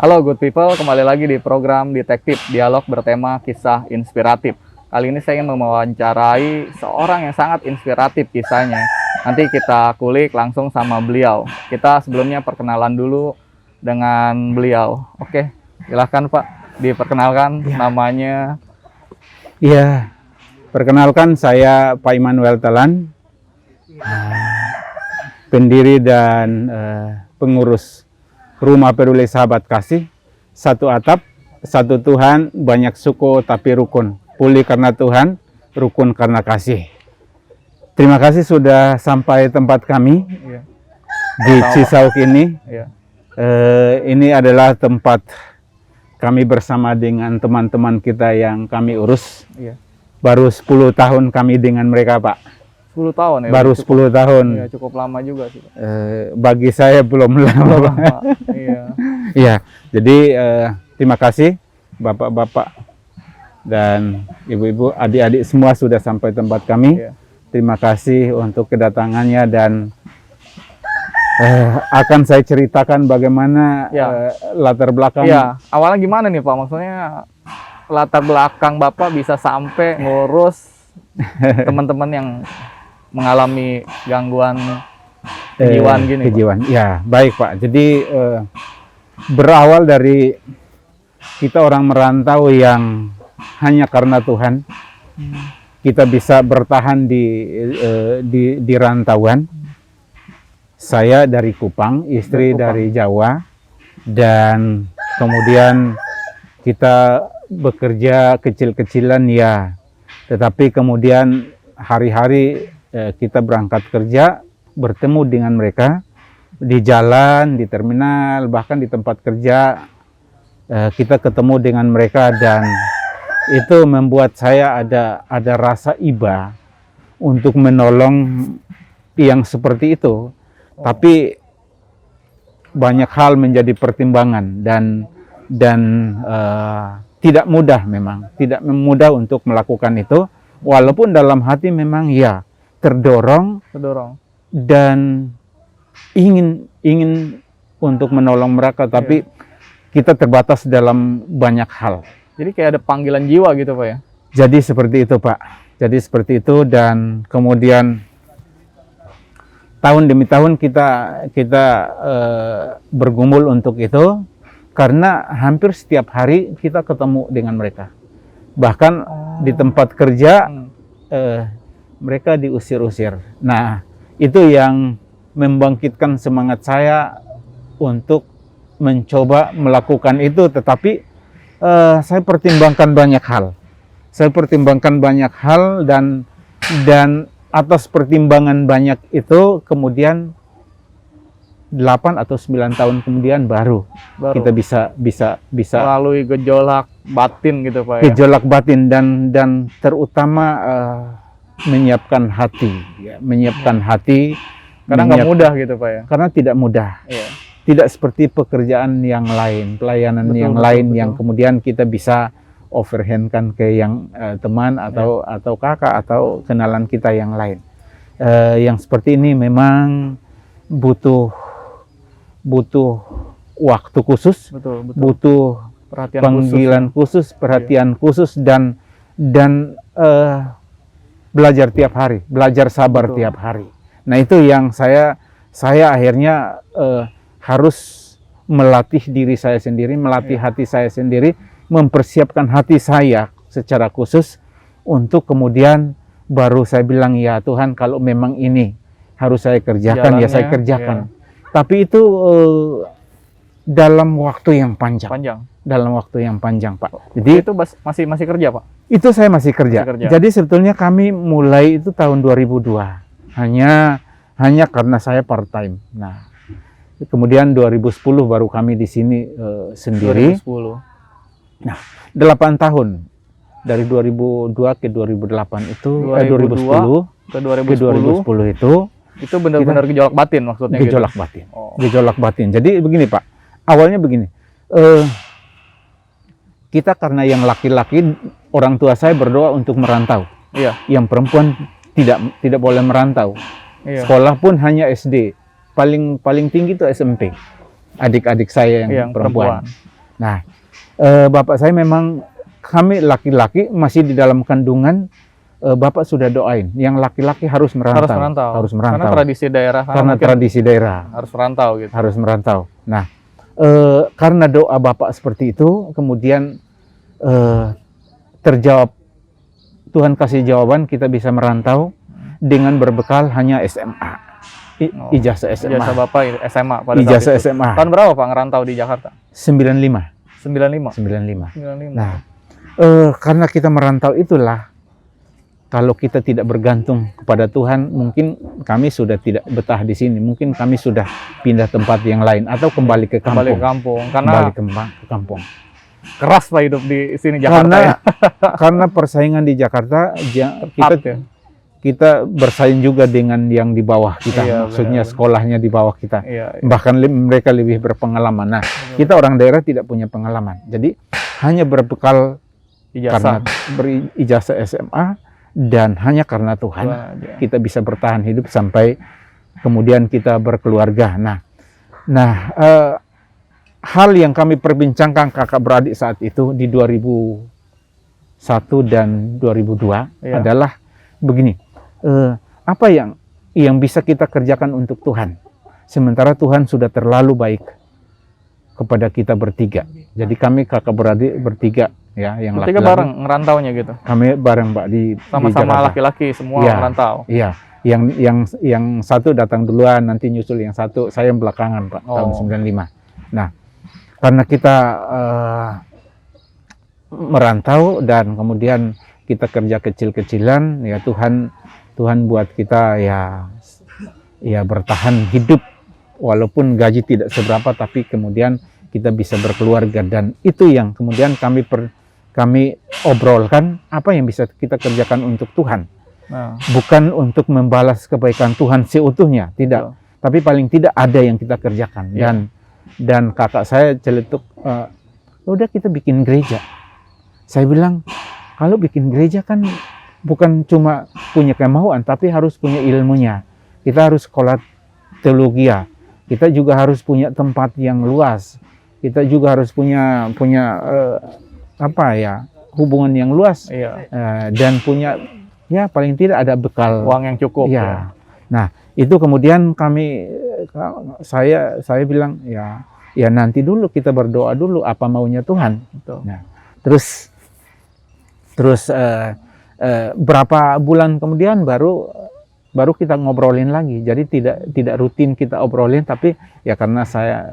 Halo good people, kembali lagi di program Detektif Dialog bertema kisah inspiratif. Kali ini saya ingin mewawancarai seorang yang sangat inspiratif kisahnya. Nanti kita kulik langsung sama beliau. Kita sebelumnya perkenalan dulu dengan beliau. Oke, silahkan Pak, diperkenalkan namanya. Iya, perkenalkan saya Pak Immanuel Talan, pendiri dan pengurus Rumah Peduli Sahabat Kasih, satu atap, satu Tuhan, banyak suku tapi rukun. Pulih karena Tuhan, rukun karena kasih. Terima kasih sudah sampai tempat kami di Cisauk ini. Ini adalah tempat kami bersama dengan teman-teman kita yang kami urus. Baru 10 tahun kami dengan mereka, Pak. 10 tahun ya? Baru 10 tahun. Iya, cukup lama juga sih, Pak. Bagi saya belum lama. Iya, jadi terima kasih Bapak-bapak dan Ibu-ibu, adik-adik semua sudah sampai tempat kami. Terima kasih untuk kedatangannya dan akan saya ceritakan bagaimana latar belakang. Iya, awalnya gimana nih Pak? Maksudnya latar belakang Bapak bisa sampai ngurus teman-teman yang mengalami gangguan kejiwaan gini, kejiwaan. Ya, baik Pak. Jadi berawal dari kita orang merantau yang hanya karena Tuhan kita bisa bertahan di rantauan. Saya dari Kupang, istri dari Jawa, dan kemudian kita bekerja kecil-kecilan ya. Tetapi kemudian hari-hari kita berangkat kerja, bertemu dengan mereka di jalan, di terminal, bahkan di tempat kerja. Kita ketemu dengan mereka dan itu membuat saya ada rasa iba untuk menolong yang seperti itu. Tapi banyak hal menjadi pertimbangan dan tidak mudah, memang tidak mudah untuk melakukan itu. Walaupun dalam hati memang ya terdorong dan ingin untuk menolong mereka, tapi kita terbatas dalam banyak hal. Jadi kayak ada panggilan jiwa gitu Pak ya? Jadi seperti itu Pak. Jadi seperti itu, dan kemudian tahun demi tahun kita bergumul untuk itu, karena hampir setiap hari kita ketemu dengan mereka. Bahkan di tempat kerja mereka diusir-usir. Nah, itu yang membangkitkan semangat saya untuk mencoba melakukan itu. Tetapi saya pertimbangkan banyak hal. Dan atas pertimbangan banyak itu, kemudian 8 atau 9 tahun kemudian baru kita bisa melalui gejolak batin gitu Pak ya? Gejolak batin dan terutama menyiapkan hati. Karena nggak mudah gitu Pak ya? Karena tidak mudah. Tidak seperti pekerjaan yang lain, pelayanan lain yang kemudian kita bisa overhandkan ke yang teman atau kakak atau kenalan kita yang lain. Yang seperti ini memang butuh waktu khusus, butuh panggilan khusus, perhatian khusus, dan belajar tiap hari, belajar sabar tiap hari. Nah, itu yang saya akhirnya harus melatih diri saya sendiri, melatih hati saya sendiri, mempersiapkan hati saya secara khusus untuk kemudian baru saya bilang, ya Tuhan, kalau memang ini harus saya kerjakan, ya saya kerjakan. Tapi itu dalam waktu yang panjang. Dalam waktu yang panjang, Pak. Jadi itu masih kerja, Pak? Itu saya masih kerja. Jadi sebetulnya kami mulai itu tahun 2002. Hanya karena saya part time. Nah, kemudian 2010 baru kami di sini sendiri. 2010. Nah, 8 tahun dari 2002 ke 2008 itu 2010 ke 2010 itu benar-benar gejolak batin maksudnya? Gejolak batin. Gejolak batin. Jadi begini Pak, awalnya begini. Kita karena yang laki-laki, orang tua saya berdoa untuk merantau. Yang perempuan tidak boleh merantau. Sekolah pun hanya SD. Paling tinggi itu SMP. Adik-adik saya yang perempuan. Nah, bapak saya memang, kami laki-laki masih di dalam kandungan, bapak sudah doain, yang laki-laki harus merantau. Harus merantau. Karena tradisi daerah. Karena tradisi daerah. Harus merantau gitu. Harus merantau. Nah, karena doa bapak seperti itu, kemudian terjawab, Tuhan kasih jawaban, kita bisa merantau dengan berbekal hanya SMA. Ijazah SMA. Ijazah Bapak SMA pada Ijazah saat itu. SMA. Tahun berapa Pak ngerantau di Jakarta? 95. 95. Nah, karena kita merantau itulah, kalau kita tidak bergantung kepada Tuhan, mungkin kami sudah tidak betah di sini. Mungkin kami sudah pindah tempat yang lain atau kembali ke kampung. Kembali ke kampung. Karena Kembali ke kampung. keras Pak hidup di sini Jakarta. Karena persaingan di Jakarta, kita bersaing juga dengan yang di bawah kita. Iya, Maksudnya benar. sekolahnya di bawah kita. Iya. Bahkan mereka lebih berpengalaman. Nah, kita orang daerah tidak punya pengalaman. Jadi hanya berbekal karena Ijazah. berijazah SMA dan hanya karena Tuhan Aja. kita bisa bertahan hidup sampai kemudian kita berkeluarga. Nah, hal yang kami perbincangkan kakak beradik saat itu di 2001 dan 2002 Iya. adalah begini. Apa yang bisa kita kerjakan untuk Tuhan? Sementara Tuhan sudah terlalu baik kepada kita bertiga. Jadi kami kakak beradik bertiga, ya, yang Bertiga laki-laki. bareng ngerantaunya gitu. Kami bareng Pak di Sama-sama Jakarta. laki-laki semua Iya. ngerantau. Iya, yang satu datang duluan, nanti nyusul yang satu, saya yang belakangan Pak, tahun 95. Nah, karena kita merantau dan kemudian kita kerja kecil-kecilan, ya Tuhan buat kita ya bertahan hidup walaupun gaji tidak seberapa, tapi kemudian kita bisa berkeluarga, dan itu yang kemudian kami obrolkan, apa yang bisa kita kerjakan untuk Tuhan. Nah, Bukan untuk membalas kebaikan Tuhan seutuhnya, tidak. Tapi paling tidak ada yang kita kerjakan. Iya. Dan kakak saya celetuk, udah kita bikin gereja. Saya bilang, kalau bikin gereja kan bukan cuma punya kemauan, tapi harus punya ilmunya. Kita harus sekolah teologi. Kita juga harus punya tempat yang luas. Kita juga harus punya hubungan yang luas. iya. Dan punya, ya paling tidak ada bekal Uang yang cukup. ya. Nah, itu kemudian saya bilang, ya nanti dulu kita berdoa dulu apa maunya Tuhan. Betul. Nah, terus berapa bulan kemudian baru kita ngobrolin lagi. Jadi tidak rutin kita obrolin, tapi ya karena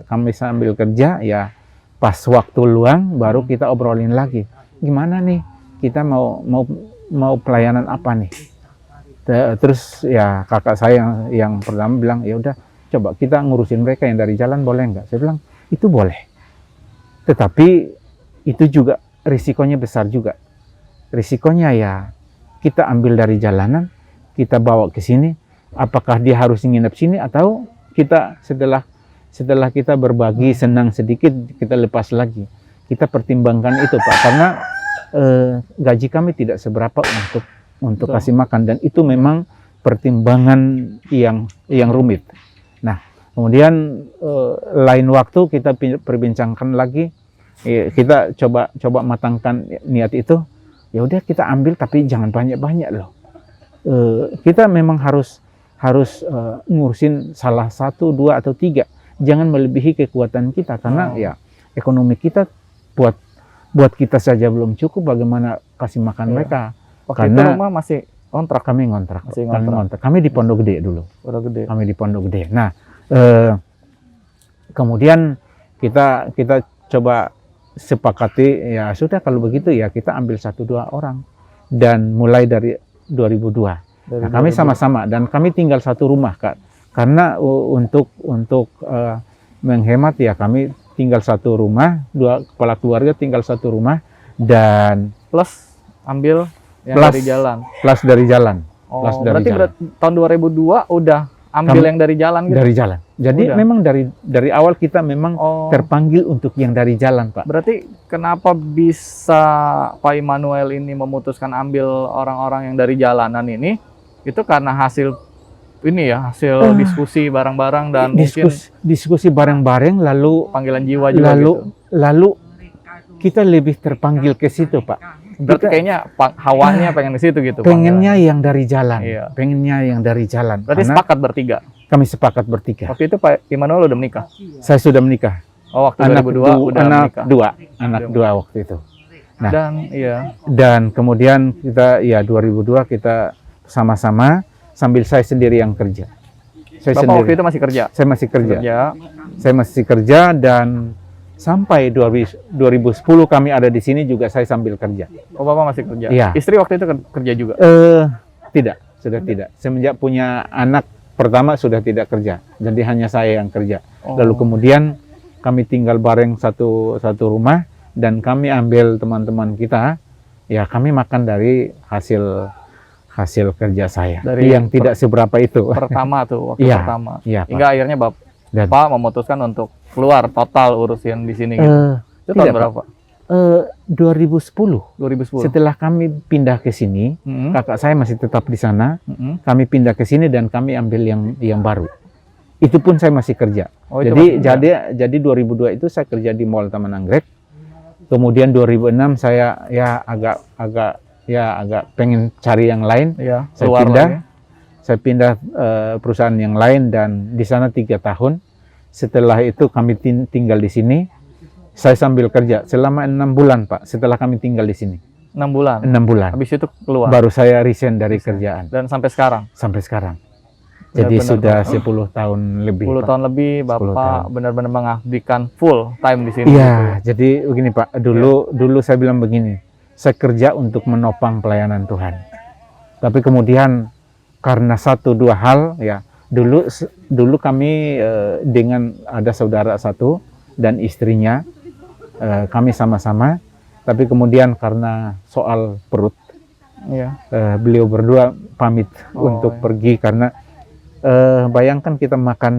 kami sambil kerja, ya pas waktu luang baru kita obrolin lagi. Gimana nih, kita mau pelayanan apa nih? Terus ya kakak saya yang pertama bilang, ya udah coba kita ngurusin mereka yang dari jalan, boleh nggak? Saya bilang itu boleh, tetapi itu juga risikonya besar juga. Risikonya ya kita ambil dari jalanan, kita bawa ke sini, apakah dia harus nginep sini atau kita setelah kita berbagi senang sedikit kita lepas lagi. Kita pertimbangkan itu Pak, karena gaji kami tidak seberapa untuk Betul. kasih makan, dan itu memang pertimbangan yang rumit. Nah, kemudian lain waktu kita perbincangkan lagi, kita coba matangkan niat itu. Ya udah kita ambil, tapi jangan banyak-banyak loh. Kita memang harus ngurusin salah satu, dua atau tiga. Jangan melebihi kekuatan kita, karena ya ekonomi kita buat kita saja belum cukup, bagaimana kasih makan mereka. Waktu itu rumah masih kontrak. Kami ngontrak. Masih ngontrak. Kami di Pondok Gede dulu. Udah gede. Kami di Pondok Gede. Nah, kemudian kita coba sepakati, ya sudah kalau begitu ya kita ambil 1-2 orang, dan mulai dari 2002. Nah, kami sama-sama, dan kami tinggal satu rumah Kak, karena untuk menghemat ya kami tinggal satu rumah, 2 kepala keluarga tinggal satu rumah, dan Plus ambil yang Plus. dari jalan. plus dari jalan. Oh, Plus dari berarti jalan. tahun 2002 udah ambil yang dari jalan gitu? Dari jalan. Jadi Udah. memang dari awal kita memang terpanggil untuk yang dari jalan Pak. Berarti kenapa bisa Pak Immanuel ini memutuskan ambil orang-orang yang dari jalanan ini? Itu karena hasil diskusi bareng-bareng dan mungkin Diskusi bareng-bareng, lalu panggilan jiwa juga gitu. lalu kita lebih terpanggil ke situ, Pak. Berarti Kita kayaknya hawanya pengen ke situ gitu. pengennya yang dari jalan, Iya. pengennya yang dari jalan. Berarti Karena sepakat bertiga. kami sepakat bertiga. Waktu itu Pak Immanuel udah menikah. Saya sudah menikah. Oh, waktu Anak 2002 udah menikah. anak dua waktu itu. Nah. Dan iya. Dan kemudian kita ya 2002 kita sama-sama sambil saya sendiri yang kerja. Saya Bapak waktu sendiri. itu masih kerja. Saya masih kerja. Kerja. Saya masih kerja dan sampai 2010 kami ada di sini juga saya sambil kerja. Oh, Bapak masih kerja. Iya. Istri waktu itu kerja juga. Tidak, sudah tidak. Semenjak punya anak pertama sudah tidak kerja. Jadi hanya saya yang kerja. Oh. Lalu kemudian kami tinggal bareng satu rumah dan kami ambil teman-teman kita. Ya kami makan dari hasil kerja saya. Dari Yang tidak seberapa itu. Pertama tuh, waktu Iya, pertama. iya, Pak. Hingga akhirnya Dan- Bapak memutuskan untuk keluar total urusin di sini gitu. Itu tahun tidak, berapa? 2010. 2010. Setelah kami pindah ke sini, Mm-mm. kakak saya masih tetap di sana. Mm-mm. Kami pindah ke sini dan kami ambil yang baru. Itu pun saya masih kerja. Oh, itu jadi masih kerja. jadi 2002 itu saya kerja di Mall Taman Anggrek. Kemudian 2006 saya agak pengen cari yang lain. Iya, Saya keluar pindah. lagi. Saya pindah perusahaan yang lain dan di sana 3 tahun. Setelah itu kami tinggal di sini. Saya sambil kerja selama 6 bulan, Pak. Setelah kami tinggal di sini 6 bulan. 6 bulan. Habis itu keluar. Baru saya resign dari kerjaan Dan sampai sekarang. sampai sekarang. Jadi Benar-benar, sudah 10 tahun lebih. 10 Pak. tahun lebih 10 Bapak tahun. benar-benar mengabdikan full time di sini. Iya, gitu ya. jadi begini Pak. Dulu saya bilang begini. Saya kerja untuk menopang pelayanan Tuhan. Tapi kemudian karena 1-2 hal ya. Dulu kami dengan ada saudara satu dan istrinya kami sama-sama. Tapi kemudian karena soal perut Iya. beliau berdua pamit Oh, untuk iya. pergi karena bayangkan kita makan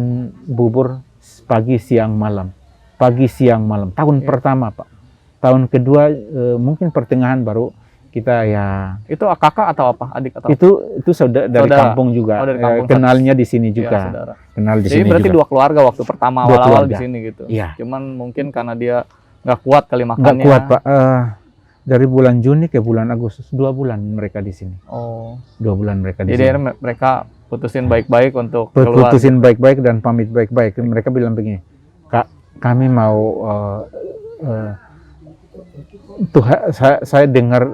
bubur pagi siang malam tahun Iya. pertama Pak. Tahun kedua mungkin pertengahan baru kita ya Itu kakak atau apa? Adik atau apa? itu saudara dari Saudara. kampung juga. Oh, dari kampung. Kenalnya di sini Iya, juga, saudara. kenal di Jadi sini berarti juga. 2 keluarga waktu pertama Dua awal-awal di keluarga. sini gitu. Iya. Cuman mungkin karena dia nggak kuat kali Nggak makannya. kuat Pak. Dari bulan Juni ke bulan Agustus 2 bulan mereka di sini. Oh. 2 bulan mereka di Jadi sini. akhirnya mereka putusin baik-baik untuk keluar. Putusin baik-baik dan pamit baik-baik. Mereka bilang begini, Kak, kami mau Tuhan, saya dengar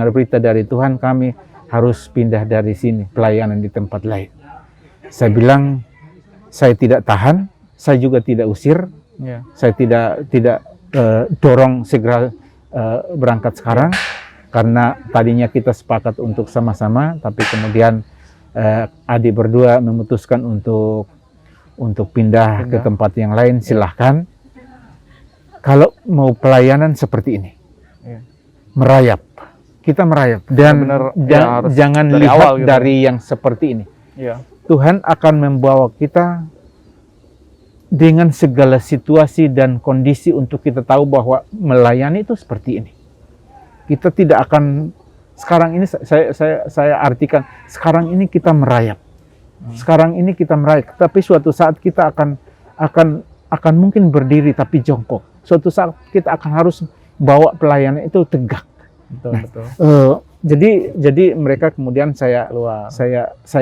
berita dari Tuhan, kami harus pindah dari sini, pelayanan di tempat lain. Saya bilang, saya tidak tahan, saya juga tidak usir, Iya. saya tidak dorong segera berangkat sekarang, karena tadinya kita sepakat untuk sama-sama, tapi kemudian adik berdua memutuskan untuk pindah ke tempat yang lain. Silahkan. Kalau mau pelayanan seperti ini, Iya. merayap, kita merayap dan Benar-benar, ya, harus jangan dari lihat awal gitu. dari yang seperti ini. Iya. Tuhan akan membawa kita dengan segala situasi dan kondisi untuk kita tahu bahwa melayani itu seperti ini. Kita tidak akan sekarang ini saya artikan sekarang ini kita merayap. Sekarang ini kita merayap, tapi suatu saat kita akan mungkin berdiri tapi jongkok. Suatu saat kita akan harus bawa pelayanan itu tegak. Betul, betul. Jadi mereka kemudian saya Keluar.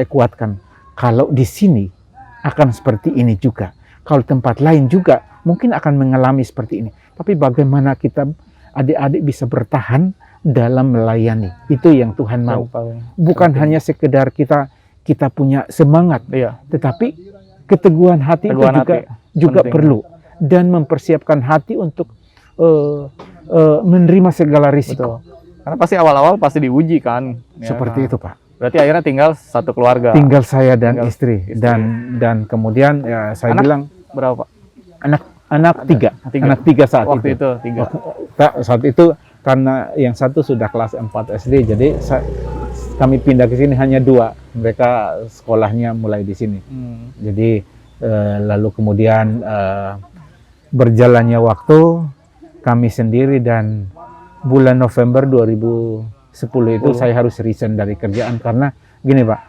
kuatkan kalau di sini akan seperti ini juga. Kalau tempat lain juga mungkin akan mengalami seperti ini. Tapi bagaimana kita adik-adik bisa bertahan dalam melayani? Itu yang Tuhan mau. Yang paling Bukan penting. hanya sekedar kita punya semangat, Iya. tetapi keteguhan hati Teguhan itu juga penting. perlu, dan mempersiapkan hati untuk menerima segala risiko. Betul. Karena pasti awal-awal pasti diuji kan. Ya, Seperti nah. itu Pak. Berarti akhirnya tinggal satu keluarga. Tinggal saya dan Tinggal istri. istri. Dan kemudian ya saya Anak? bilang Berapa Pak? anak tiga. Tiga. Anak tiga saat Waktu itu. itu 3. Saat itu karena yang satu sudah kelas 4 SD, jadi kami pindah ke sini hanya 2. Mereka sekolahnya mulai di sini. Jadi lalu kemudian berjalannya waktu, kami sendiri, dan bulan November 2010 itu saya harus resign dari kerjaan karena gini Pak,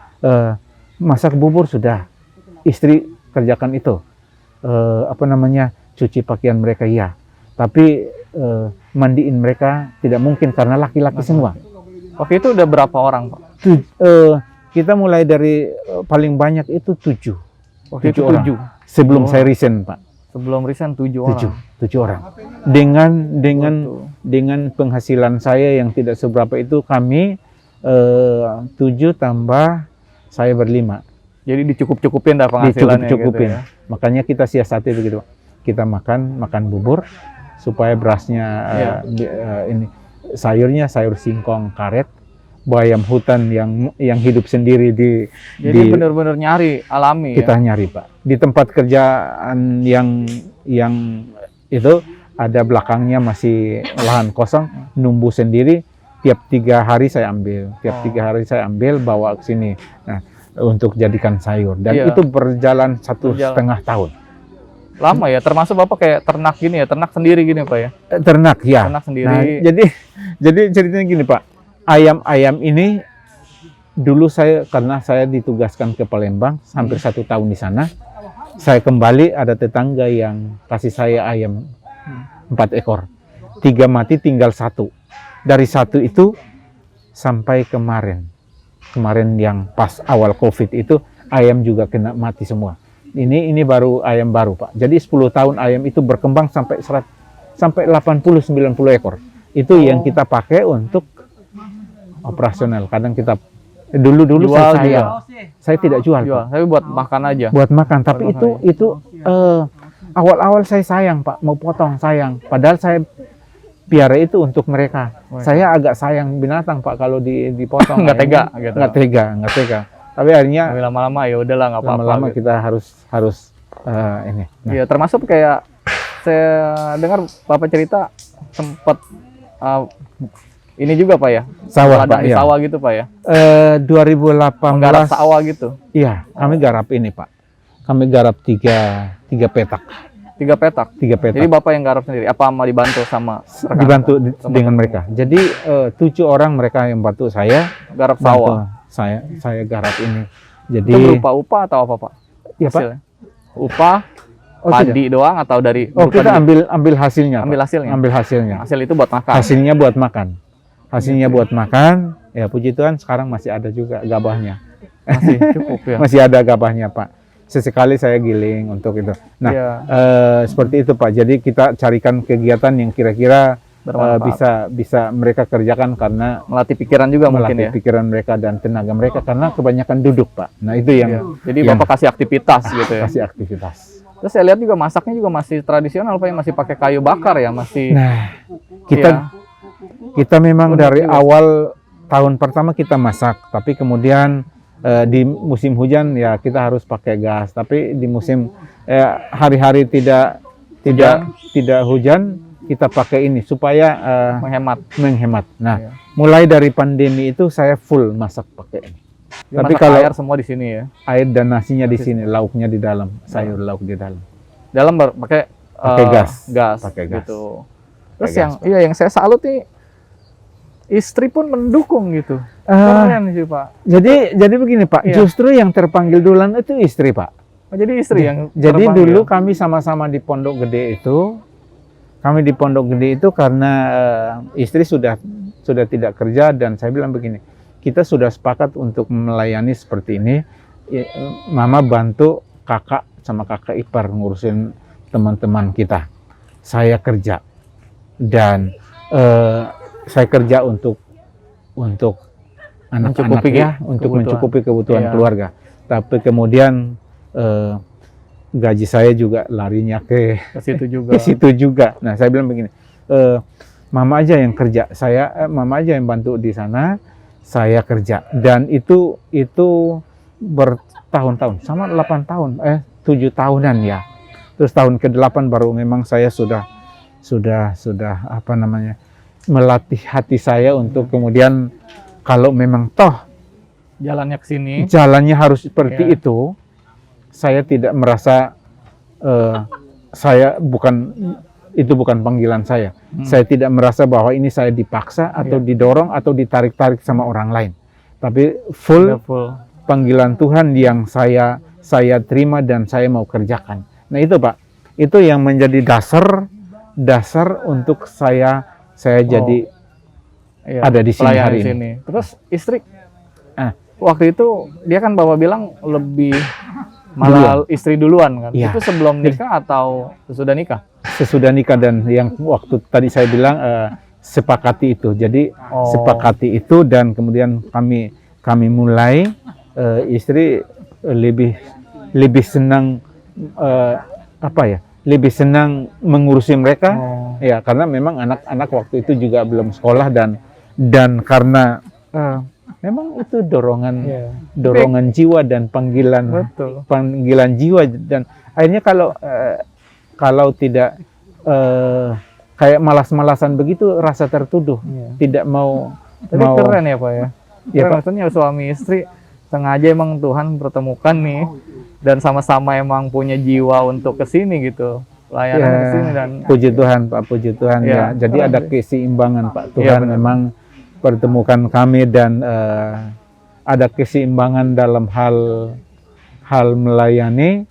masak bubur sudah, istri kerjakan itu, cuci pakaian mereka ya, tapi mandiin mereka tidak mungkin karena laki-laki semua. Waktu itu udah berapa orang, Pak? Kita mulai dari paling banyak itu 7. Waktu itu orang. 7. Sebelum Oh. saya resign, Pak. Sebelum resign 7 orang. 7 orang. Dengan penghasilan saya yang tidak seberapa itu kami 7 tambah saya berlima. Jadi dicukup-cukupin dah penghasilannya Dicukup-cukupin. gitu ya. Makanya kita siasati begitu, Pak. Kita makan bubur supaya berasnya ini sayurnya sayur singkong karet, bayam hutan yang hidup sendiri Jadi benar-benar nyari alami kita ya. nyari, Pak. Di tempat kerjaan yang itu ada belakangnya masih lahan kosong, numbuh sendiri. Tiap 3 hari saya ambil, bawa ke sini. Nah, untuk jadikan sayur. Dan Iya. itu berjalan 1,5 tahun. Lama ya, termasuk Bapak kayak ternak gini ya, ternak sendiri gini Pak ya. Ternak ya. Ternak sendiri. Nah, jadi ceritanya gini, Pak. Ayam-ayam ini dulu karena saya ditugaskan ke Palembang hampir 1 tahun di sana. Saya kembali, ada tetangga yang kasih saya ayam 4 ekor. 3 mati, tinggal 1. Dari 1 itu sampai kemarin yang pas awal COVID itu ayam juga kena mati semua. Ini baru ayam baru, Pak. Jadi 10 tahun ayam itu berkembang sampai 80-90 ekor. Itu yang kita pakai untuk operasional. Kadang kita dulu saya tidak jual, Pak. Tapi buat makan aja. Buat makan. Tapi itu awal-awal saya sayang, Pak, mau potong sayang. Padahal saya piara itu untuk mereka. Saya agak sayang binatang, Pak, kalau dipotong. Nggak tega gitu. Nggak tega. Tapi akhirnya Tapi lama-lama ya udahlah nggak apa-apa. lama-lama gitu. kita harus ini. Nah, Iya, termasuk kayak saya dengar Bapak cerita sempat ini juga Pak ya. Sawah, ladang Pak, di ya. sawah gitu Pak ya. 2018 Menggarap sawah gitu. Iya, kami garap ini, Pak. Kami garap 3 petak. 3 petak. 3 petak. Jadi Bapak yang garap sendiri. Apa sama dibantu sama rekan? Dibantu Sama dengan teman? mereka. Jadi 7 orang mereka yang bantu saya. Garap Bantu sawah. saya garap ini. Jadi Itu berupa upah atau apa Pak? ya, Pak. Hasilnya? Upah, Oh, padi doang atau dari Oh, berupa kita duit? ambil hasilnya. Pak. Ambil hasilnya? Ambil hasilnya. Hasil itu buat makan. Hasilnya buat makan. Hasilnya buat makan. Ya, puji Tuhan sekarang masih ada juga gabahnya. Masih cukup ya. Masih ada gabahnya, Pak. Sesekali saya giling untuk itu. Nah, Iya. seperti itu, Pak. Jadi kita carikan kegiatan yang kira-kira Bermanfaat. bisa mereka kerjakan karena Melatih pikiran juga mungkin melatih ya. pikiran mereka dan tenaga mereka karena kebanyakan duduk, Pak. Nah, itu Iya. yang Jadi yang Bapak kasih aktivitas gitu ya. kasih aktivitas. Terus saya lihat juga masaknya juga masih tradisional Pak, ya, masih pakai kayu bakar ya, masih. Nah, Iya. kita memang Unik dari juga. awal tahun pertama kita masak, tapi kemudian di musim hujan ya kita harus pakai gas. Tapi di musim hari-hari tidak hujan, kita pakai ini supaya menghemat. Nah, Iya. mulai dari pandemi itu saya full masak pakai ini. Dia Tapi masak kalau air semua di sini ya. air dan nasinya di sini, lauknya di dalam, sayur lauk di dalam. Dalam pakai Pakai gas. Pakai gas. gitu. Terus Pakai yang saya salut nih istri pun mendukung gitu. Ah, Keren sih Pak. jadi begini, Pak, Iya. justru yang terpanggil duluan itu istri, Pak. Oh, jadi istri yang Jadi terpanggil. dulu kami sama-sama di Pondok Gede itu. Kami di Pondok Gede itu karena istri sudah tidak kerja dan saya bilang begini, kita sudah sepakat untuk melayani seperti ini. Mama bantu kakak sama kakak ipar ngurusin teman-teman kita. Saya kerja dan saya kerja untuk anak-anak Mencukupi ya, untuk kebutuhan. mencukupi kebutuhan Iya. keluarga. Tapi kemudian gaji saya juga larinya ke situ juga. Nah, saya bilang begini, mama aja yang kerja, mama aja yang bantu di sana, saya kerja. Dan itu bertahun-tahun, sama 8 tahun, 7 tahunan ya. Terus tahun ke-8 baru memang saya sudah melatih hati saya untuk kemudian kalau memang toh jalannya ke sini. jalannya harus seperti Iya. itu, saya tidak merasa itu bukan panggilan saya. Saya tidak merasa bahwa ini saya dipaksa atau didorong atau ditarik-tarik sama orang lain. Tapi Udah full full. panggilan Tuhan yang saya terima dan saya mau kerjakan. Nah itu, Pak, itu yang menjadi dasar dasar untuk saya jadi Iya, ada di sini pelayan hari di ini. sini. Terus istri Ah. waktu itu dia kan Bapak bilang lebih malah istri duluan kan. Iya. Itu sebelum nikah atau sesudah nikah? Sesudah nikah, dan yang waktu tadi saya bilang sepakati itu. Jadi sepakati itu, dan kemudian kami mulai istri lebih senang lebih senang mengurusi mereka, ya, karena memang anak-anak waktu itu juga belum sekolah, dan karena memang itu dorongan jiwa dan panggilan jiwa, dan akhirnya kalau tidak kayak malas-malasan begitu, rasa tertuduh, tidak mau. Tapi keren ya Pak ya. Ya, Pak. Maksudnya suami istri sengaja emang Tuhan pertemukan nih, dan sama-sama emang punya jiwa untuk kesini gitu, pelayanan kesini, dan puji Tuhan Pak, puji Tuhan ya. Jadi ada keseimbangan Pak, Tuhan memang pertemukan kami, dan ada keseimbangan dalam hal melayani,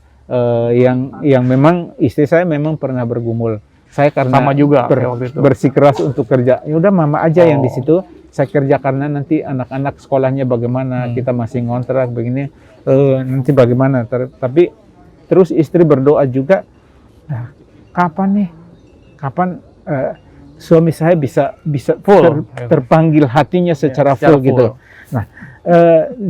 yang memang istri saya memang pernah bergumul. Saya karena sama juga waktu itu bersikeras untuk kerja. Ya udah mama aja yang di situ, saya kerja karena nanti anak-anak sekolahnya bagaimana, kita masih ngontrak begini, nanti bagaimana. Tapi terus istri berdoa juga, kapan suami saya bisa full, terpanggil hatinya secara full gitu. Nah,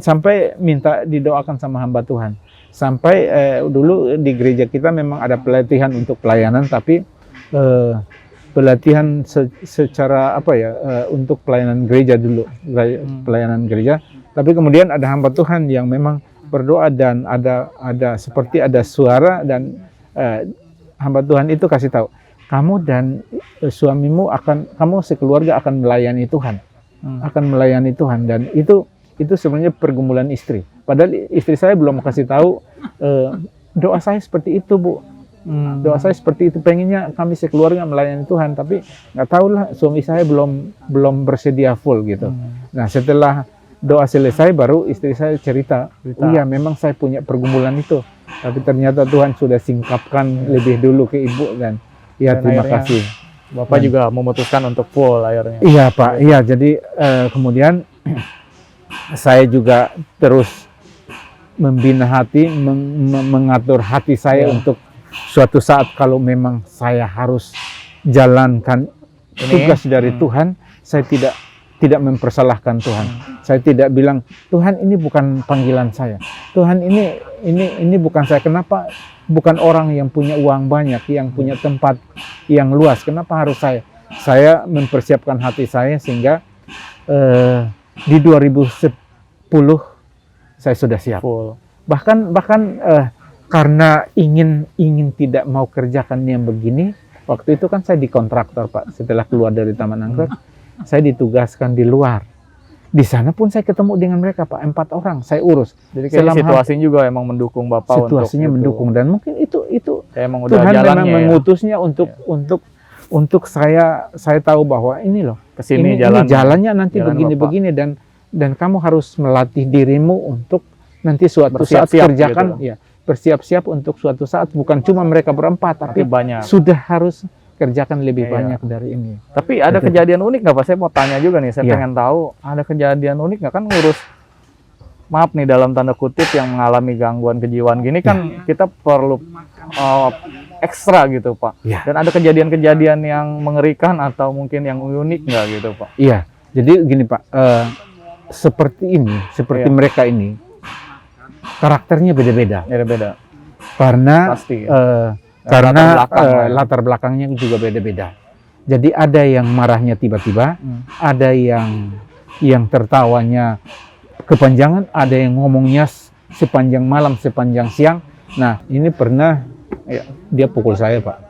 sampai minta didoakan sama hamba Tuhan. Sampai dulu di gereja kita memang ada pelatihan untuk pelayanan, tapi pelatihan secara untuk pelayanan gereja dulu, pelayanan gereja. Tapi kemudian ada hamba Tuhan yang memang berdoa, dan ada seperti ada suara, dan hamba Tuhan itu kasih tahu, kamu dan suamimu kamu sekeluarga akan melayani Tuhan, akan melayani Tuhan. Dan itu sebenarnya pergumulan istri. Padahal istri saya belum kasih tahu, doa saya seperti itu Bu. Doa saya seperti itu, pengennya kami sekeluarga melayani Tuhan, tapi nggak tahulah suami saya belum bersedia full gitu. Nah, setelah doa selesai baru istri saya cerita, iya memang saya punya pergumulan itu, tapi ternyata Tuhan sudah singkapkan lebih dulu ke ibu, dan ya terima kasih. Bapak juga memutuskan untuk full akhirnya. Iya Pak, iya. Jadi kemudian saya juga terus membina hati, mengatur hati saya untuk suatu saat kalau memang saya harus jalankan tugas dari Tuhan, saya tidak mempersalahkan Tuhan. Saya tidak bilang, Tuhan ini bukan panggilan saya. Tuhan ini bukan saya. Kenapa bukan orang yang punya uang banyak, yang punya tempat yang luas? Kenapa harus saya? Saya mempersiapkan hati saya sehingga di 2010 saya sudah siap. Bahkan karena ingin tidak mau kerjakan yang begini, waktu itu kan saya di kontraktor Pak. Setelah keluar dari Taman Anggrek, saya ditugaskan di luar. Di sana pun saya ketemu dengan mereka Pak, 4 orang saya urus. Jadi kayaknya situasinya juga emang mendukung Bapak. Situasinya mendukung, dan mungkin itu emang udah Tuhan memang ya. mengutusnya untuk saya tahu bahwa ini loh, kesini ini jalannya nanti begini-begini, dan kamu harus melatih dirimu untuk nanti suatu saat kerjakan gitu. Ya, bersiap-siap untuk suatu saat, bukan cuma mereka berempat, tapi banyak. Sudah harus kerjakan lebih banyak dari ini. Tapi ada kejadian unik nggak Pak? Saya mau tanya juga nih, saya pengen tahu, ada kejadian unik nggak, kan ngurus, maaf nih dalam tanda kutip, yang mengalami gangguan kejiwaan gini kan kita perlu ekstra gitu Pak. Dan ada kejadian-kejadian yang mengerikan atau mungkin yang unik nggak gitu Pak? Iya, jadi gini Pak, seperti mereka ini karakternya beda-beda. Karena pasti, karena latar belakangnya juga beda-beda. Jadi ada yang marahnya tiba-tiba, ada yang tertawanya kepanjangan, ada yang ngomongnya sepanjang malam, sepanjang siang. Nah, ini pernah dia pukul saya Pak,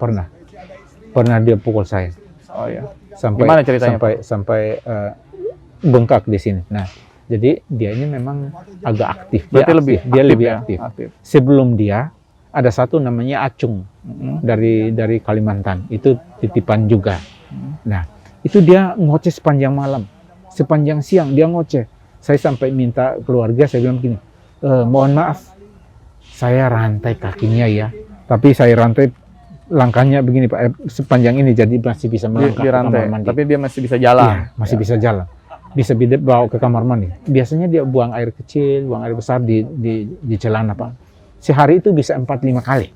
pernah dia pukul saya. Oh ya. Sampai sampai bengkak di sini. Nah, jadi dia ini memang agak aktif. Dia lebih aktif. Sebelum dia ada satu namanya Acung dari Kalimantan. Itu titipan juga. Nah, itu dia ngoceh sepanjang malam, sepanjang siang dia ngoceh. Saya sampai minta keluarga, saya bilang gini, mohon maaf, saya rantai kakinya ya, tapi saya rantai langkahnya begini Pak, sepanjang ini jadi masih bisa melangkah Di ke rantai, kamar mandi. tapi dia masih bisa jalan. Iya, masih bisa jalan. Bisa bawa ke kamar mandi. Biasanya dia buang air kecil, buang air besar di celana Pak. Sehari itu bisa 4-5 kali.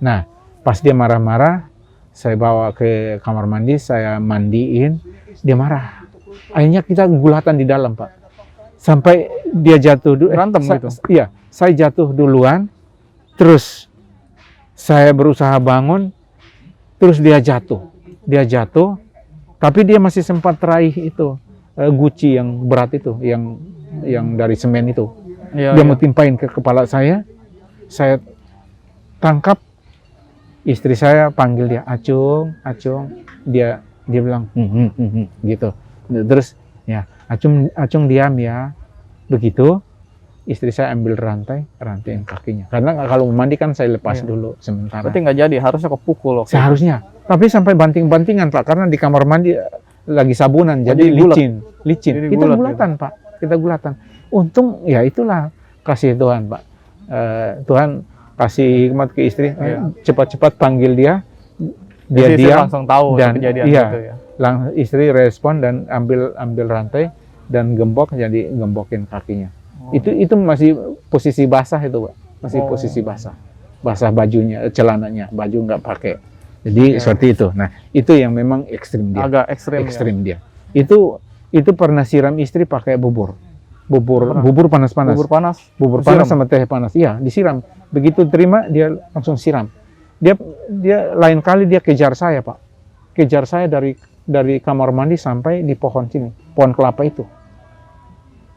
Nah, pas dia marah-marah, saya bawa ke kamar mandi, saya mandiin, dia marah. Akhirnya kita gulatan di dalam Pak. Sampai dia jatuh dulu. Berantem gitu? Iya, saya jatuh duluan, terus saya berusaha bangun, terus dia jatuh. Dia jatuh, tapi dia masih sempat raih itu guci yang berat itu, yang dari semen itu. Iya, Dia iya. mau timpain ke kepala saya tangkap, istri saya panggil dia, Acung, Acung. Dia bilang, gitu. Terus ya, Acung diam ya. Begitu. Istri saya ambil rantaiin kakinya. Karena kalau mandi kan saya lepas Iya. dulu sementara. Berarti nggak jadi, harusnya kepukul loh. Seharusnya. Tapi sampai banting-bantingan Pak, karena di kamar mandi lagi sabunan, jadi jadi gulat. licin. Jadi Kita gulat gulatan Pak, kita gulatan. Untung ya itulah kasih Tuhan Pak. Tuhan kasih hikmat ke istri, Iya. cepat-cepat panggil dia Jadi istri diam, langsung tahu dan kejadian iya, gitu ya. istri respon dan ambil rantai dan gembokin kakinya. Oh. Itu masih posisi basah itu Pak, masih Oh. posisi basah bajunya, celananya, baju nggak pakai. Jadi Iya. seperti itu. Nah, itu yang memang ekstrim dia. Agak ekstrim, ya. Ekstrim dia. Itu pernah siram istri pakai bubur Pernah? panas-panas. Bubur panas. Panas Disiram? sama teh panas. Iya, disiram. Begitu terima dia langsung siram. Dia lain kali dia kejar saya, Pak. Kejar saya dari kamar mandi sampai di pohon sini, pohon kelapa itu.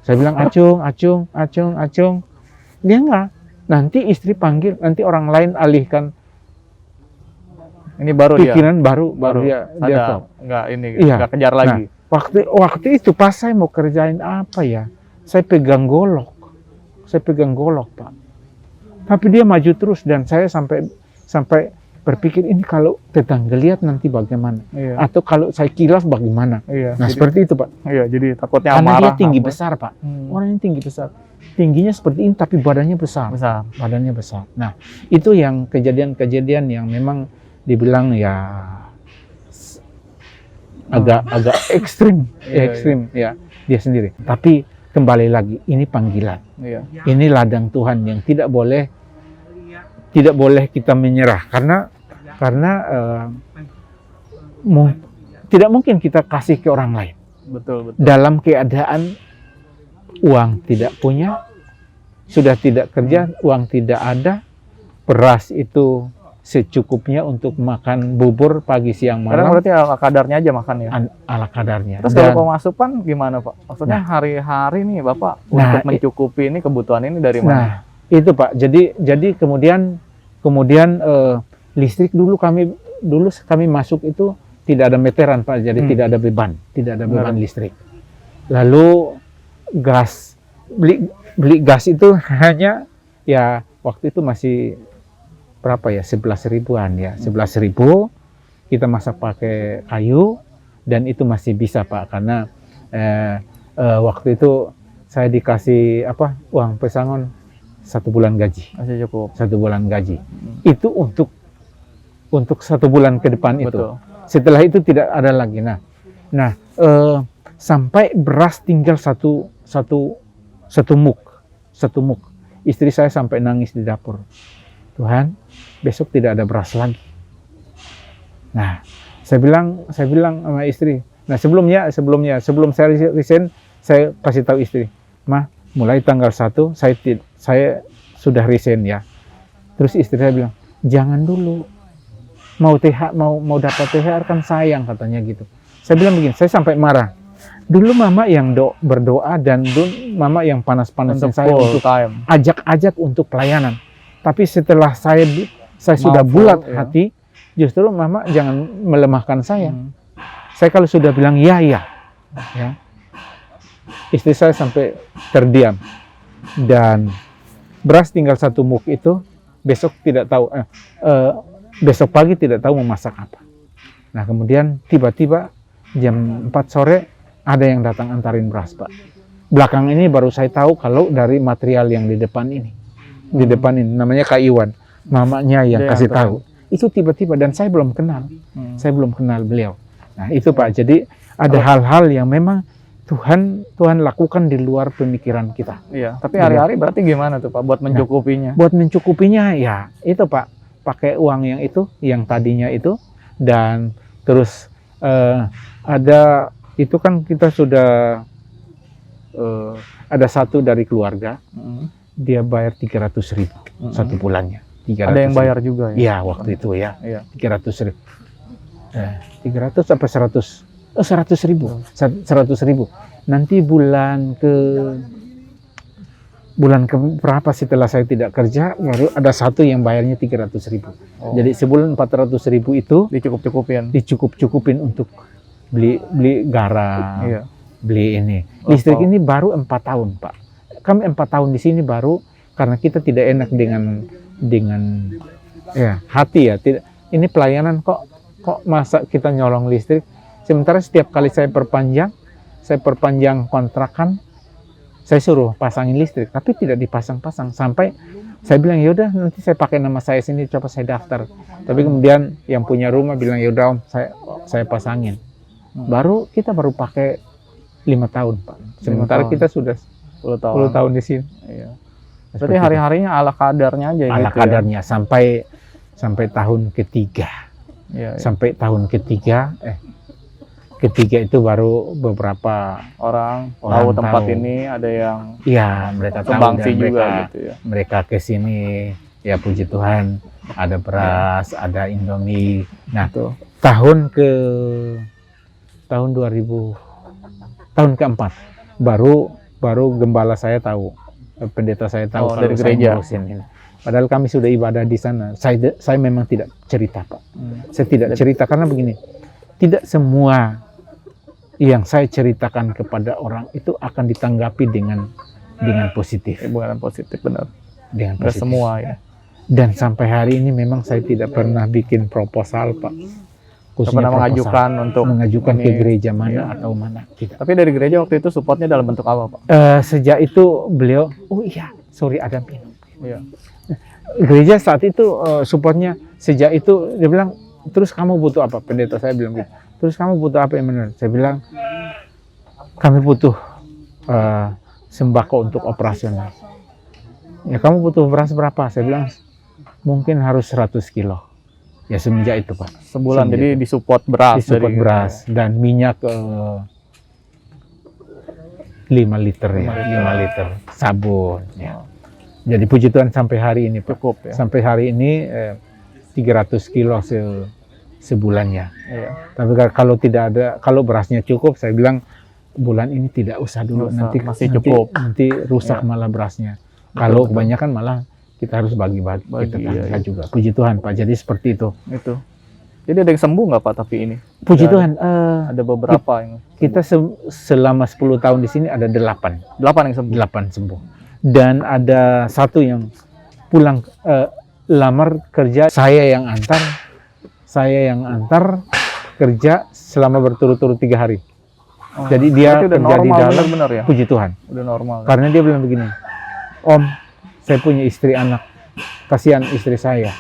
Saya bilang, Acung. Dia enggak. Nanti istri panggil, nanti orang lain alihkan Ini baru dia. pikiran, baru dia ada tahu. nggak ini, Iya. nggak kejar lagi. Waktu itu pas saya mau kerjain apa ya, saya pegang golok, Pak. Tapi dia maju terus dan saya sampai berpikir, ini kalau tetangga lihat nanti bagaimana, Iya. atau kalau saya kilas bagaimana. Iya. Nah jadi, seperti itu Pak. iya, jadi takutnya Karena marah. dia tinggi apa. besar Pak. Orang Orangnya tinggi besar. Tingginya seperti ini tapi badannya besar. Badannya besar. Nah itu yang kejadian-kejadian yang memang dibilang ya agak ekstrim, Iya, ekstrim ya dia sendiri. Tapi kembali lagi, ini panggilan. Iya. Ini ladang Tuhan yang tidak boleh kita menyerah karena tidak mungkin kita kasih ke orang lain Betul. dalam keadaan uang tidak punya, sudah tidak kerja, uang tidak ada, beras itu secukupnya untuk makan bubur pagi, siang, Karena malam, berarti ala kadarnya aja makan ya. ala kadarnya. Terus kalau pemasukan gimana Pak? Maksudnya hari-hari nih Bapak untuk mencukupi ini kebutuhan ini dari mana? Nah, itu Pak. Jadi kemudian listrik dulu kami masuk itu tidak ada meteran Pak. Jadi tidak ada beban listrik. Lalu gas, beli gas itu hanya ya waktu itu masih berapa ya, 11 ribuan ya, 11 ribu kita masak pakai kayu dan itu masih bisa Pak karena waktu itu saya dikasih uang pesangon 1 bulan gaji. Masih cukup. 1 bulan gaji. Itu untuk 1 bulan ke depan. Betul. Itu. Setelah itu tidak ada lagi. Nah, sampai beras tinggal satu muk. Istri saya sampai nangis di dapur. Tuhan, besok tidak ada beras lagi. Nah, saya bilang sama istri. Nah, sebelum saya resign, saya kasih tahu istri, "Ma, mulai tanggal 1 saya sudah resign ya." Terus istri saya bilang, "Jangan dulu. Mau dapat THR kan sayang," katanya gitu. Saya bilang begini, saya sampai marah. Dulu mama yang berdoa dan mama yang panas-panasin saya untuk time. ajak untuk pelayanan. Tapi setelah saya sudah bulat hati, justru mama jangan melemahkan saya. Saya kalau sudah bilang ya, istri saya sampai terdiam. Dan beras tinggal 1 muk itu, besok pagi tidak tahu memasak apa. Nah kemudian tiba-tiba jam 4 sore ada yang datang antarin beras Pak. Belakang ini baru saya tahu kalau dari material yang di depan ini. Di depan ini namanya Kak Iwan, mamanya yang kasih tahu. itu tiba-tiba, dan saya belum kenal. Saya belum kenal beliau. Nah itu Pak, jadi ada Oh. hal-hal yang memang Tuhan lakukan di luar pemikiran kita. Iya, tapi hari-hari berarti gimana tuh Pak buat mencukupinya? Buat mencukupinya ya itu Pak, pakai uang yang itu, yang tadinya itu, dan terus ada itu kan kita sudah ada satu dari keluarga, dia bayar 300.000 satu bulannya. 300.000. Ada yang bayar juga ya? Iya waktu itu ya, Iya. 300.000. 300 apa 100? 100.000. 100.000. Nanti bulan ke berapa setelah saya tidak kerja, baru ada satu yang bayarnya 300.000. Oh. Jadi sebulan 400.000 itu Dicukup-cukupin. untuk beli garam, Iya. beli ini. Oh, Listrik wow. ini baru 4 tahun Pak. Kami 4 tahun di sini baru, karena kita tidak enak dengan ya hati ya. Tidak, ini pelayanan kok masa kita nyolong listrik. Sementara setiap kali saya perpanjang kontrakan, saya suruh pasangin listrik, tapi tidak dipasang-pasang. Sampai saya bilang, yaudah nanti saya pakai nama saya sini, coba saya daftar. Tapi kemudian yang punya rumah bilang, yaudah Om, saya pasangin. Baru pakai 5 tahun Pak. Sementara 5 tahun. kita sudah 10 tahun di sini. Iya. Berarti hari-harinya ala kadarnya aja Ala gitu kadarnya sampai tahun ketiga. Ya? Iya, iya. Sampai tahun ketiga itu baru beberapa Orang tahu Orang tempat tahu. ini, ada yang ya mereka tahu, sumbangsi dan juga gitu ya. mereka ke sini, ya puji Tuhan, ada beras, ada Indomie. Nah, Tuh. tahun keempat baru gembala saya tahu, pendeta saya tahu Oh, kalau dari saya gereja. ngurusin ini. Padahal kami sudah ibadah di sana. Saya memang tidak cerita Pak. Saya tidak Jadi- cerita karena begini, tidak semua yang saya ceritakan kepada orang itu akan ditanggapi dengan positif. Bukan positif, benar. Dengan Nggak positif. semua ya. Dan sampai hari ini memang saya tidak pernah bikin proposal Pak. Khususnya Pernah mengajukan untuk mengajukan ke ini. gereja mana Iya. atau mana. Tidak. Tapi dari gereja waktu itu supportnya dalam bentuk apa Pak? Sejak itu beliau, oh iya, sorry ada minum. Iya. Gereja saat itu supportnya sejak itu dia bilang, terus kamu butuh apa? Pendeta saya bilang gitu. Terus kamu butuh apa yang benar? Saya bilang, kami butuh sembako untuk operasional. Ya kamu butuh beras berapa? Saya bilang, mungkin harus 100 kilo. Ya semenjak itu Pak. Sebulan, Semenjak jadi itu. disupport beras. Disupport dari- beras dan minyak 5 liter ya, 5 liter sabun ya. Jadi puji Tuhan sampai hari ini Pak. Cukup ya. Sampai hari ini 300 kilo sebulannya. Iya. Tapi kalau berasnya cukup, saya bilang bulan ini tidak usah dulu, Nggak usah, masih cukup. nanti rusak Ya. malah berasnya. Betul, Kalau betul. kebanyakan malah kita harus bagi-bagi Bagi, ke tetangga iya, iya. juga. Puji Tuhan Pak. Jadi seperti itu. Itu. Jadi ada yang sembuh nggak Pak tapi ini? Puji Ada- Tuhan. Ada beberapa yang Kita selama 10 tahun di sini ada 8 8 yang sembuh. sembuh. Dan ada satu yang pulang lamar kerja, saya yang antar kerja selama berturut-turut 3 hari. Oh, Jadi dia berarti udah kerja di normal dalam, benar-benar ya? puji Tuhan. Udah normal. Karena dia bilang begini, Om, saya punya istri anak, kasihan istri saya.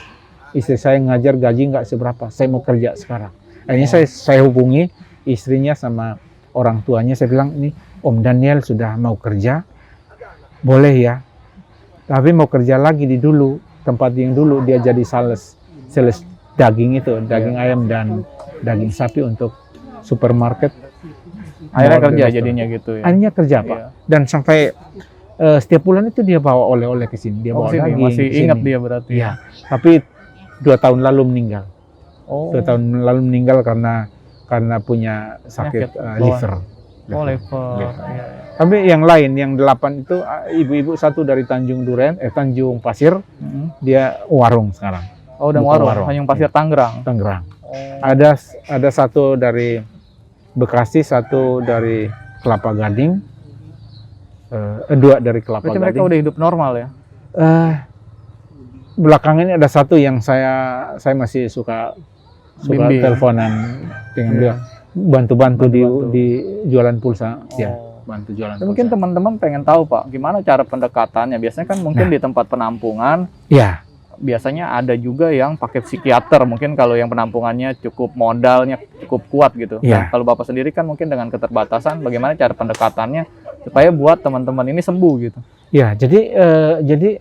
Istri saya ngajar gaji nggak seberapa, saya mau kerja sekarang. Akhirnya saya hubungi istrinya sama orang tuanya, saya bilang, ini Om Daniel sudah mau kerja, boleh ya, tapi mau kerja lagi di dulu, tempat yang dulu dia jadi sales daging itu, daging ayam dan daging sapi untuk supermarket. Akhirnya Mau kerja di restoran. jadinya gitu ya. Akhirnya kerja Pak. Iya. Dan sampai setiap bulan itu dia bawa oleh-oleh ke sini, dia Oh, bawa sini. daging. Masih ke ingat sini. dia berarti. Iya. Tapi 2 tahun lalu meninggal. Oh. 2 tahun lalu meninggal karena punya sakit Penyakit bawaan. liver. Oh, level. Liver. Iya, iya. Tapi yang lain, yang 8 itu ibu-ibu, satu dari Tanjung Pasir, dia warung sekarang, Oh, udah Bukan warung. warung. Tanjung Pasir Tangerang. Tangerang. Oh. Ada satu dari Bekasi, satu dari Kelapa Gading, 2 dari Kelapa Berarti mereka Gading. udah hidup normal ya? Belakangan ini ada satu yang saya masih suka Bimbing. teleponan dengan beliau, bantu-bantu Bantu-bantu. di jualan pulsa, ya, Oh. bantu jualan Tapi mungkin pulsa. teman-teman pengen tahu Pak, gimana cara pendekatannya? Biasanya kan mungkin Nah. di tempat penampungan Ya, biasanya ada juga yang pakai psikiater, mungkin kalau yang penampungannya cukup modalnya cukup kuat gitu. Iya. Nah, kalau Bapak sendiri kan mungkin dengan keterbatasan, bagaimana cara pendekatannya supaya buat teman-teman ini sembuh gitu? Ya, jadi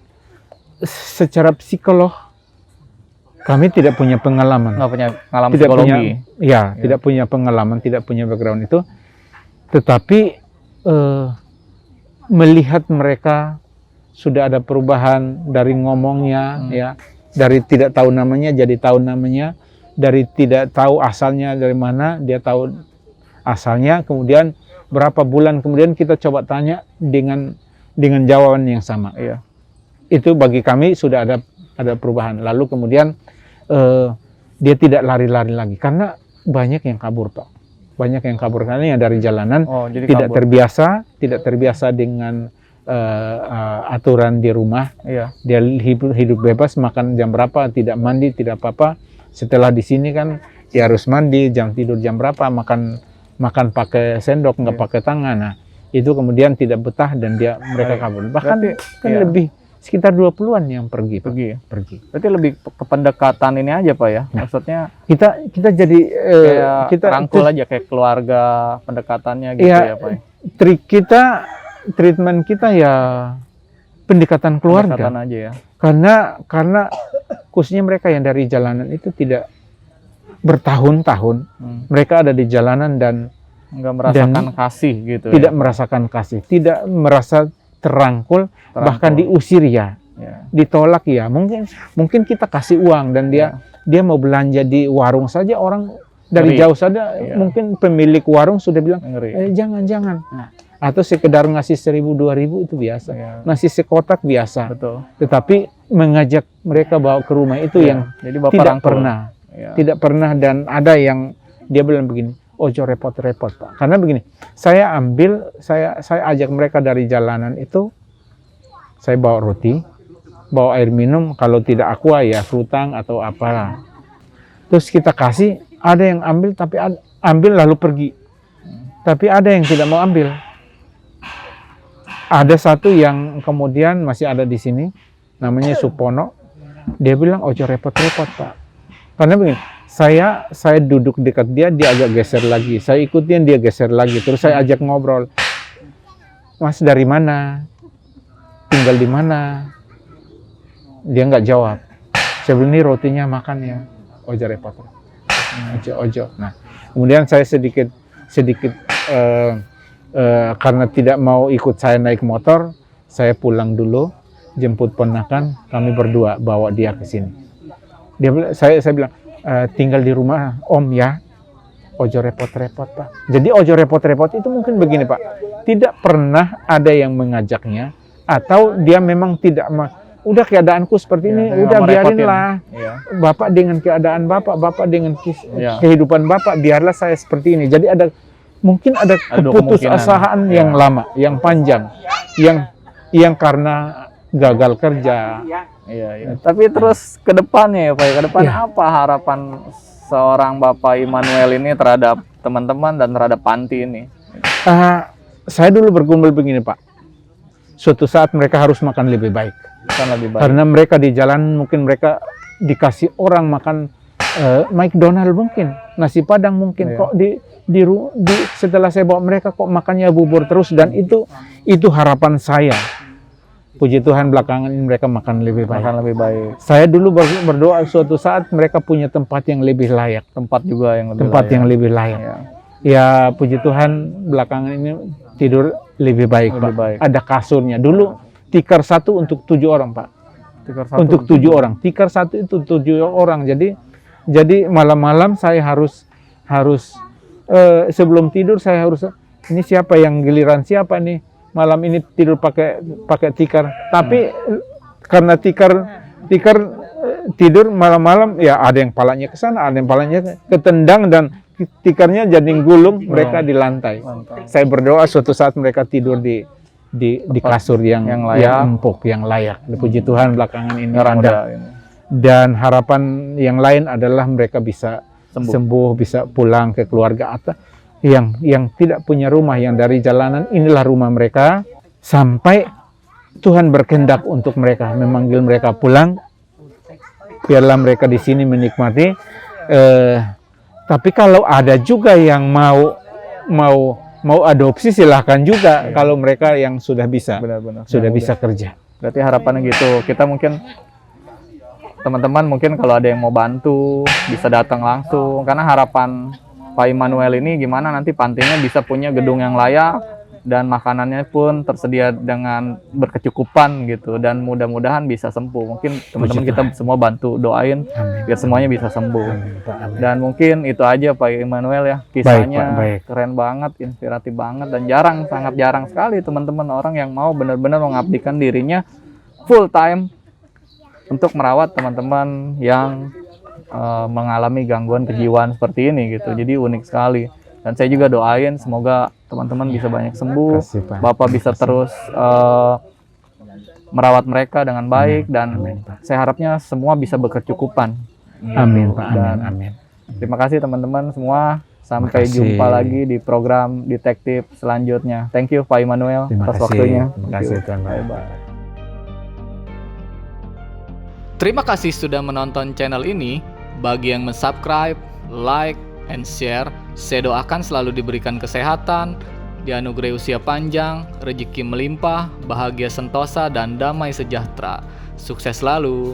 secara psikolog kami tidak punya pengalaman. Nggak punya pengalaman Tidak psikologi. punya, ya, tidak punya pengalaman, tidak punya background itu. Tetapi melihat mereka sudah ada perubahan dari ngomongnya, ya, dari tidak tahu namanya jadi tahu namanya, dari tidak tahu asalnya dari mana dia tahu asalnya. Kemudian berapa bulan kemudian kita coba tanya dengan jawaban yang sama. Iya. Itu bagi kami sudah ada perubahan. Lalu kemudian dia tidak lari-lari lagi karena banyak yang kabur, Pak. Banyak yang kabur karena yang dari jalanan Jadi tidak kabur. tidak terbiasa dengan aturan di rumah. Iya. Dia hidup bebas, makan jam berapa, tidak mandi, tidak apa-apa. Setelah di sini kan dia harus mandi, jam tidur jam berapa, makan pakai sendok, nggak pakai tangan. Nah, itu kemudian tidak betah dan mereka kabur. Bahkan Berarti, kan iya. lebih sekitar 20-an yang pergi, Pak. Pergi. Berarti lebih ke pendekatan ini aja, Pak ya. Maksudnya Kita jadi kayak kita rangkul aja kayak keluarga pendekatannya gitu Iya. ya, Pak. treatment kita ya pendekatan keluarga. Pendekatan aja ya. Karena khususnya mereka yang dari jalanan itu tidak bertahun-tahun mereka ada di jalanan dan Nggak merasakan kasih gitu tidak merasakan kasih, tidak merasa terangkul, bahkan diusir ya, ditolak ya. Mungkin kita kasih uang dan dia mau belanja di warung saja, orang dari jauh saja mungkin pemilik warung sudah bilang jangan. Atau sekedar ngasih 1.000 2.000 itu biasa, ngasih sekotak biasa. Betul. Tetapi mengajak mereka bawa ke rumah itu yang Jadi Bapak tidak rangkul. pernah. Tidak pernah. Dan ada yang dia bilang begini, ojo repot-repot, Pak. Karena begini, saya ajak mereka dari jalanan itu, saya bawa roti, bawa air minum, kalau tidak aqua ya frutang atau apalah. Terus kita kasih, ada yang ambil tapi ambil lalu pergi. Tapi ada yang tidak mau ambil. Ada satu yang kemudian masih ada di sini, namanya Supono. Dia bilang ojo repot-repot, Pak. Karena begini, saya duduk dekat dia agak geser lagi. Saya ikutin, dia geser lagi. Terus saya ajak ngobrol. Mas dari mana? Tinggal di mana? Dia nggak jawab. Saya bilang, ini rotinya makan ya. Ojo repot. Ojo. Nah, kemudian saya sedikit karena tidak mau ikut saya naik motor, saya pulang dulu, jemput ponakan, kami berdua bawa dia ke sini. Saya bilang, tinggal di rumah Om ya, ojo repot-repot, Pak. Jadi ojo repot-repot itu mungkin begini, Pak, tidak pernah ada yang mengajaknya, atau dia memang tidak udah keadaanku seperti ini, udah biarinlah. Bapak dengan keadaan Bapak dengan kehidupan Bapak, biarlah saya seperti ini. Jadi mungkin ada keputusasaan yang lama, yang panjang, yang karena gagal kerja. Iya. Tapi terus ke depannya ya, Pak. Ke depan apa harapan seorang Bapak Immanuel ini terhadap teman-teman dan terhadap panti ini? Saya dulu bergumul begini, Pak. Suatu saat mereka harus makan lebih baik. Karena mereka di jalan mungkin mereka dikasih orang makan McDonald mungkin, nasi padang mungkin, kok setelah saya bawa mereka kok makannya bubur terus, dan itu harapan saya. Puji Tuhan belakangan ini mereka makan lebih baik. Saya dulu berdoa suatu saat mereka punya tempat yang lebih layak. Tempat yang lebih layak. Ya puji Tuhan belakangan ini tidur lebih baik, Pak. Ada kasurnya. Dulu tikar 1 untuk 7 orang, Pak. Untuk 7 orang. Tikar 1 itu 7 orang. Jadi malam-malam saya harus sebelum tidur saya harus, ini siapa yang giliran siapa nih malam ini tidur pakai tikar. Tapi karena tikar tidur malam-malam ya ada yang palanya ke sana, ada yang palanya ketendang dan tikarnya jadi gulung mereka di lantai. Saya berdoa suatu saat mereka tidur di kasur yang empuk, yang layak. Puji Tuhan belakangan ini ada. Dan harapan yang lain adalah mereka bisa sembuh, bisa pulang ke keluarga atau yang tidak punya rumah, yang dari jalanan, inilah rumah mereka sampai Tuhan berkehendak untuk mereka, memanggil mereka pulang biarlah mereka di sini menikmati. Tapi kalau ada juga yang mau adopsi, silahkan juga kalau mereka yang sudah bisa Benar-benar. bisa kerja. Berarti harapannya gitu. Kita mungkin teman-teman mungkin kalau ada yang mau bantu bisa datang langsung, karena harapan Pak Immanuel ini gimana nanti pantinya bisa punya gedung yang layak dan makanannya pun tersedia dengan berkecukupan gitu, dan mudah-mudahan bisa sembuh. Mungkin teman-teman kita semua bantu doain biar semuanya bisa sembuh. Dan mungkin itu aja Pak Immanuel ya, kisahnya Baik. keren banget, inspiratif banget, dan sangat jarang sekali teman-teman orang yang mau benar-benar mengabdikan dirinya full time untuk merawat teman-teman yang mengalami gangguan kejiwaan seperti ini gitu. Jadi unik sekali. Dan saya juga doain semoga teman-teman bisa banyak sembuh, Kasih, Pak. Bapak bisa terus merawat mereka dengan baik, dan saya harapnya semua bisa berkecukupan. Amin, Pak. Dan Amin. terima kasih teman-teman semua. Sampai Makasih. jumpa lagi di program Detektif selanjutnya. Thank you Pak Immanuel Terima atas kasih. waktunya. Terima kasih, Tuan. Bye-bye. Terima kasih sudah menonton channel ini. Bagi yang mensubscribe, like, and share, saya doakan selalu diberikan kesehatan, dianugerahi usia panjang, rezeki melimpah, bahagia sentosa, dan damai sejahtera. Sukses selalu.